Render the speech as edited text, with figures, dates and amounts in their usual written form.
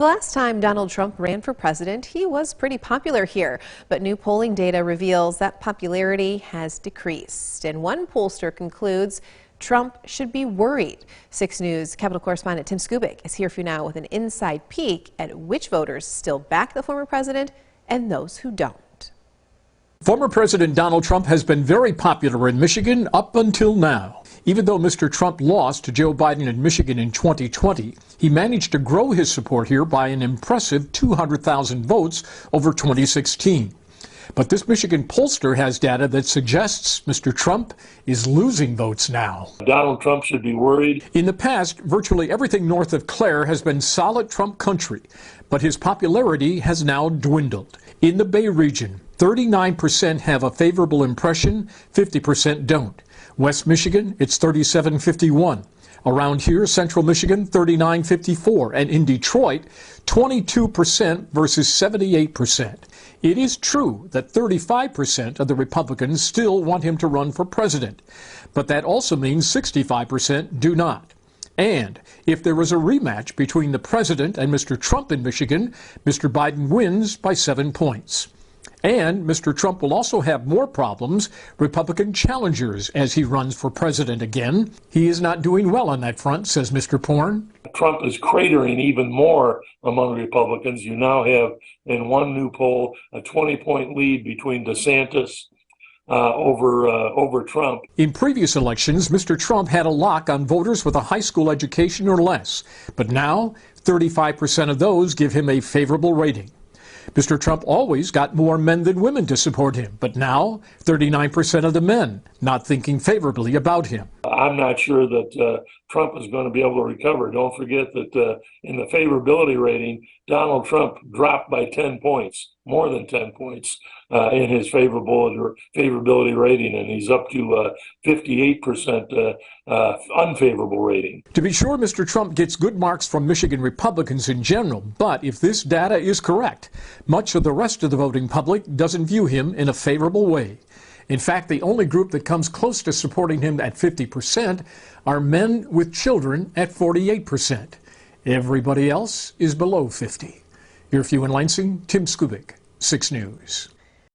The last time Donald Trump ran for president, he was pretty popular here, but new polling data reveals that popularity has decreased. And one pollster concludes Trump should be worried. 6 News Capitol correspondent Tim Skubic is here for you now with an inside peek at which voters still back the former president and those who don't. Former President Donald Trump has been very popular in Michigan up until now. Even though Mr. Trump lost to Joe Biden in Michigan in 2020, he managed to grow his support here by an impressive 200,000 votes over 2016. But this Michigan pollster has data that suggests Mr. Trump is losing votes now. Donald Trump should be worried. In the past, virtually everything north of Clare has been solid Trump country, but his popularity has now dwindled. In the Bay region, 39% have a favorable impression, 50% don't. West Michigan, it's 37-51. Around here, Central Michigan, 39-54. And in Detroit, 22% versus 78%. It is true that 35% of the Republicans still want him to run for president. But that also means 65% do not. And if there was a rematch between the president and Mr. Trump in Michigan, Mr. Biden wins by 7 points. And Mr. Trump will also have more problems, Republican challengers, as he runs for president again. He is not doing well on that front, says Mr. Porn. Trump is cratering even more among Republicans. You now have, in one new poll, a 20-point lead between DeSantis over Trump. In previous elections, Mr. Trump had a lock on voters with a high school education or less. But now, 35% of those give him a favorable rating. Mr. Trump always got more men than women to support him, but now 39% of the men not thinking favorably about him. I'm not sure that Trump is going to be able to recover. Don't forget that in the favorability rating, Donald Trump dropped by 10 points, more than 10 points in his favorability rating, and he's up to 58% unfavorable rating. To be sure, Mr. Trump gets good marks from Michigan Republicans in general, but if this data is correct, much of the rest of the voting public doesn't view him in a favorable way. In fact, the only group that comes close to supporting him at 50% are men with children at 48%. Everybody else is below 50. Here for you in Lansing, Tim Skubic, 6 News.